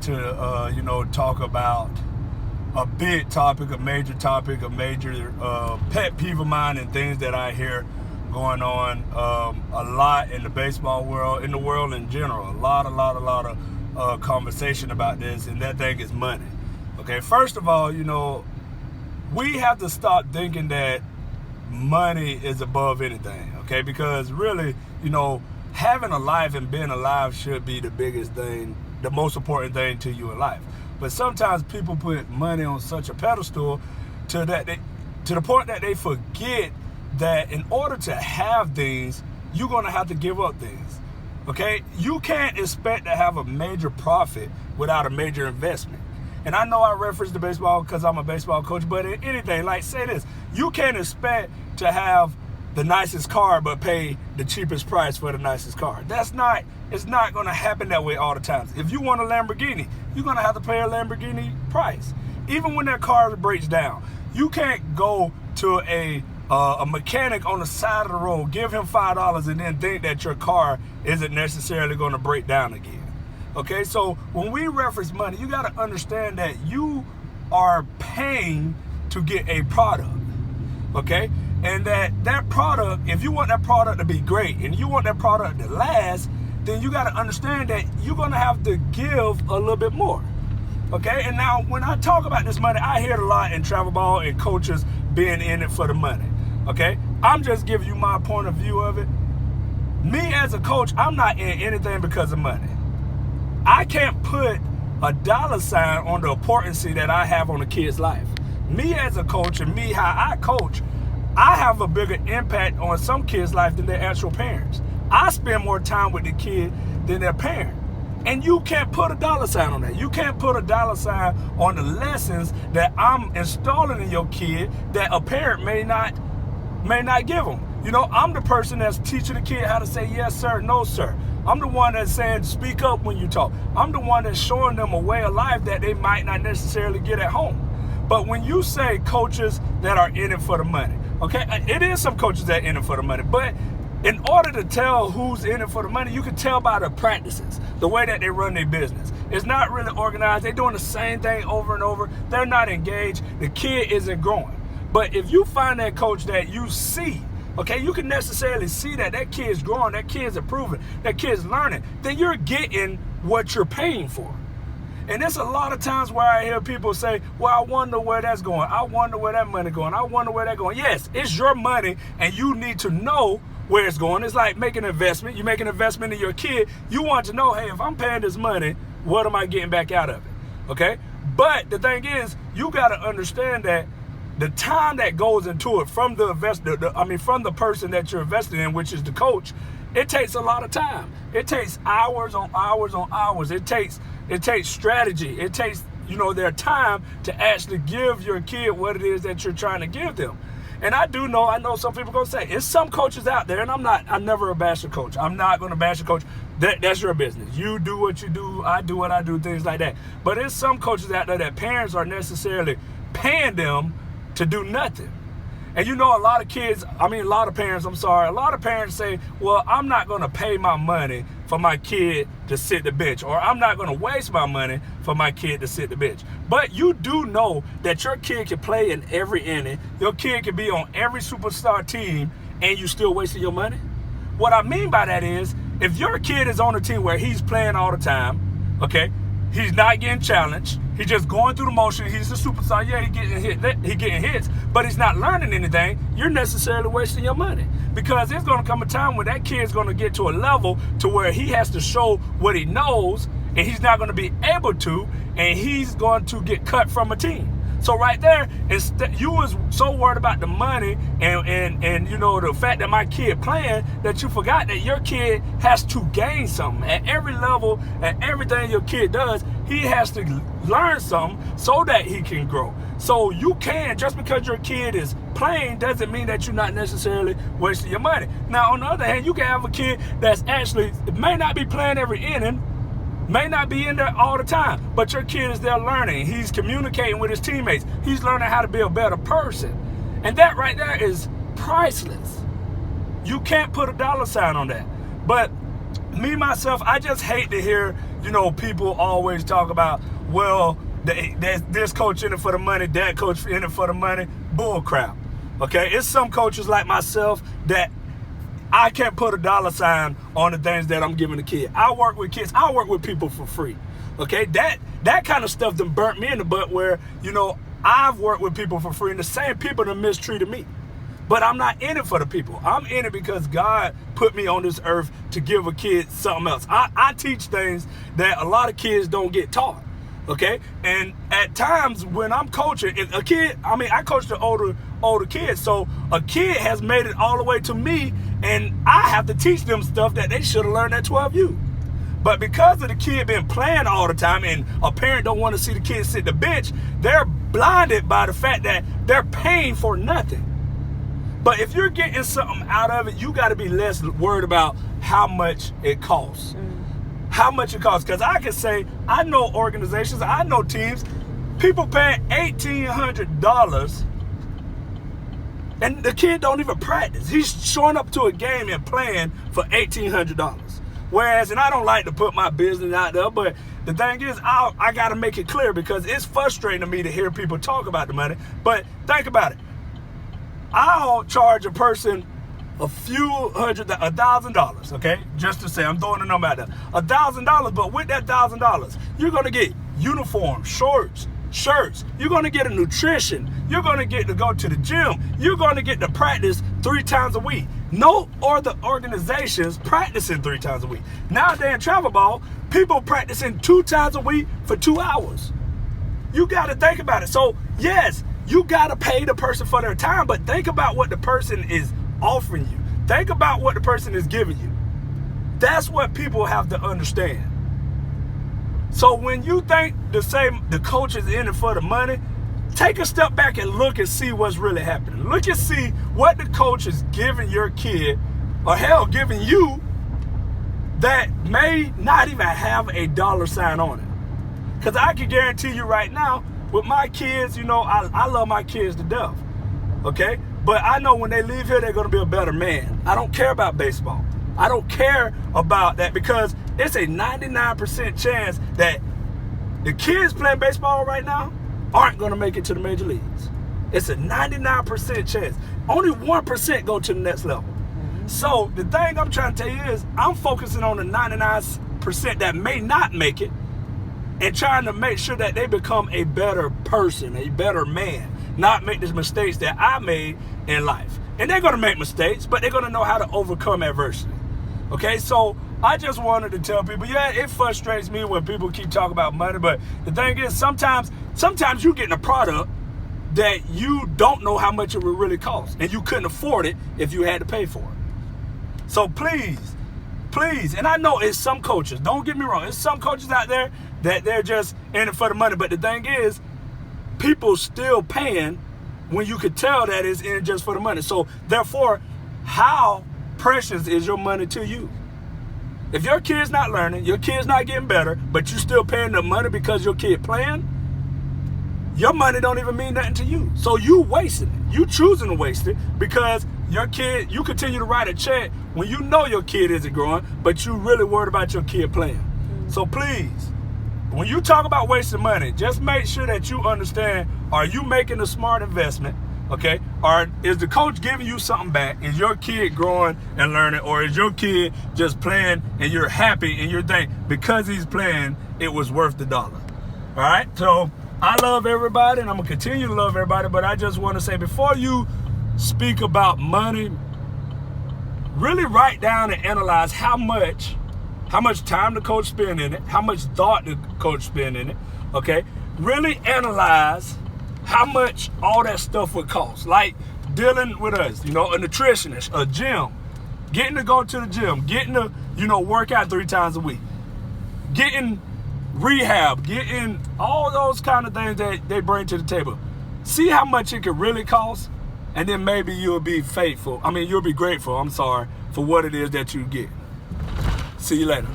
to, talk about a big topic, a major pet peeve of mine, and things that I hear going on a lot in the baseball world, in the world in general. A lot of conversation about this, and that thing is money. Okay, first of all, we have to stop thinking that money is above anything, okay? Because really, having a life and being alive should be the biggest thing, the most important thing to you in life. But sometimes people put money on such a pedestal to the point that they forget that in order to have things, you're going to have to give up things, okay? You can't expect to have a major profit without a major investment. And I know I reference the baseball because I'm a baseball coach, but in anything, like say this, you can't expect to have the nicest car but pay the cheapest price for the nicest car. It's not going to happen that way all the time. If you want a Lamborghini, you're going to have to pay a Lamborghini price. Even when that car breaks down, you can't go to a mechanic on the side of the road, give him $5 and then think that your car isn't necessarily going to break down again. Okay, so when we reference money, you got to understand that you are paying to get a product, okay? And that product, if you want that product to be great and you want that product to last, then you got to understand that you're going to have to give a little bit more, okay? And now when I talk about this money, I hear it a lot in travel ball and coaches being in it for the money, okay? I'm just giving you my point of view of it. Me as a coach, I'm not in anything because of money. I can't put a dollar sign on the importance that I have on a kid's life. Me as a coach and me how I coach, I have a bigger impact on some kids' life than their actual parents. I spend more time with the kid than their parent. And you can't put a dollar sign on that. You can't put a dollar sign on the lessons that I'm installing in your kid that a parent may not give them. I'm the person that's teaching the kid how to say yes, sir, no, sir. I'm the one that's saying speak up when you talk. I'm the one that's showing them a way of life that they might not necessarily get at home. But when you say coaches that are in it for the money, okay, it is some coaches that are in it for the money, but in order to tell who's in it for the money, you can tell by the practices, the way that they run their business. It's not really organized. They're doing the same thing over and over. They're not engaged. The kid isn't growing. But if you find that coach that you see, okay, you can necessarily see that kid's growing, that kid's improving, that kid's learning, then you're getting what you're paying for. And there's a lot of times where I hear people say, well, I wonder where that's going. I wonder where that money going. I wonder where that's going. Yes, it's your money and you need to know where it's going. It's like making an investment. You make an investment in your kid. You want to know, hey, if I'm paying this money, what am I getting back out of it? Okay? But the thing is, you got to understand that the time that goes into it from the from the person that you're investing in, which is the coach, it takes a lot of time. It takes hours on hours on hours. It takes strategy. It takes, their time to actually give your kid what it is that you're trying to give them. And I know some people are going to say, it's some coaches out there, and I'm never a bash a coach. I'm not going to bash a coach. That's your business. You do what you do. I do what I do, things like that. But there's some coaches out there that parents are necessarily paying them to do nothing. And a lot of parents say, well, I'm not going to pay my money for my kid to sit the bench, or I'm not going to waste my money for my kid to sit the bench. But you do know that your kid can play in every inning, your kid can be on every superstar team, and you still wasting your money? What I mean by that is, if your kid is on a team where he's playing all the time, okay, he's not getting challenged, he's just going through the motion, he's a superstar, yeah, he getting hits, but he's not learning anything, you're necessarily wasting your money. Because there's going to come a time when that kid's going to get to a level to where he has to show what he knows, and he's not going to be able to, and he's going to get cut from a team. So right there, you was so worried about the money and the fact that my kid playing that you forgot that your kid has to gain something. At every level, at everything your kid does, he has to learn something so that he can grow. So you can, just because your kid is playing doesn't mean that you're not necessarily wasting your money. Now, on the other hand, you can have a kid that's actually, may not be playing every inning, may not be in there all the time, but your kid is there learning. He's communicating with his teammates. He's learning how to be a better person. And that right there is priceless. You can't put a dollar sign on that. But me, myself, I just hate to hear, people always talk about, well, this coach in it for the money, that coach in it for the money. Bull crap. Okay, it's some coaches like myself that I can't put a dollar sign on the things that I'm giving the kid. I work with kids. I work with people for free. Okay, that kind of stuff done burnt me in the butt where, I've worked with people for free and the same people that mistreated me. But I'm not in it for the people. I'm in it because God put me on this earth to give a kid something else. I teach things that a lot of kids don't get taught. Okay, and at times when I'm coaching a kid, I coach the older kids, so a kid has made it all the way to me, and I have to teach them stuff that they should have learned at 12U. But because of the kid been playing all the time, and a parent don't want to see the kid sit the bench, they're blinded by the fact that they're paying for nothing. But if you're getting something out of it, you got to be less worried about how much it costs. How much it costs. Because I can say, I know organizations, I know teams, people paying $1,800 and the kid don't even practice. He's showing up to a game and playing for $1,800. Whereas, and I don't like to put my business out there, but the thing is, I got to make it clear because it's frustrating to me to hear people talk about the money. But think about it. I'll charge a person $1,000, okay? Just to say, I'm throwing a number out there. $1,000, but with that $1,000, you're gonna get uniforms, shorts, shirts. You're gonna get a nutrition. You're gonna get to go to the gym. You're gonna get to practice 3 times a week. No other organizations practicing 3 times a week. Nowadays in travel ball, people practicing 2 times a week for 2 hours. You gotta think about it. So yes, you gotta pay the person for their time, but think about what the person is offering you. Think about what the person is giving you. That's what people have to understand. So when you think the coach is in it for the money, take a step back and look and see what's really happening. Look and see what the coach is giving your kid, or hell, giving you, that may not even have a dollar sign on it. Because I can guarantee you right now, with my kids, I love my kids to death. Okay? But I know when they leave here, they're going to be a better man. I don't care about baseball. I don't care about that because it's a 99% chance that the kids playing baseball right now aren't going to make it to the major leagues. It's a 99% chance. Only 1% go to the next level. So the thing I'm trying to tell you is I'm focusing on the 99% that may not make it and trying to make sure that they become a better person, a better man. Not make the mistakes that I made in life. And they're going to make mistakes, but they're going to know how to overcome adversity. Okay, so I just wanted to tell people, yeah, it frustrates me when people keep talking about money, but the thing is, sometimes you're getting a product that you don't know how much it will really cost, and you couldn't afford it if you had to pay for it. So please, and I know it's some coaches, don't get me wrong, it's some coaches out there that they're just in it for the money, but the thing is, people still paying when you could tell that it's in just for the money. So therefore, how precious is your money to you? If your kid's not learning, your kid's not getting better, but you still paying the money because your kid playing, your money don't even mean nothing to you. So you wasting it. You choosing to waste it because your kid, you continue to write a check when you know your kid isn't growing, but you really worried about your kid playing. So please, when you talk about wasting money, just make sure that you understand, are you making a smart investment, okay? Or is the coach giving you something back? Is your kid growing and learning? Or is your kid just playing and you're happy and you're thinking, because he's playing, it was worth the dollar? All right, so I love everybody and I'm gonna continue to love everybody, but I just wanna say, before you speak about money, really write down and analyze how much time the coach spend in it, how much thought the coach spend in it, okay? Really analyze how much all that stuff would cost. Like dealing with us, a nutritionist, a gym, getting to go to the gym, getting to, work out 3 times a week, getting rehab, getting all those kind of things that they bring to the table. See how much it could really cost, and then maybe you'll be grateful, for what it is that you get. See you later.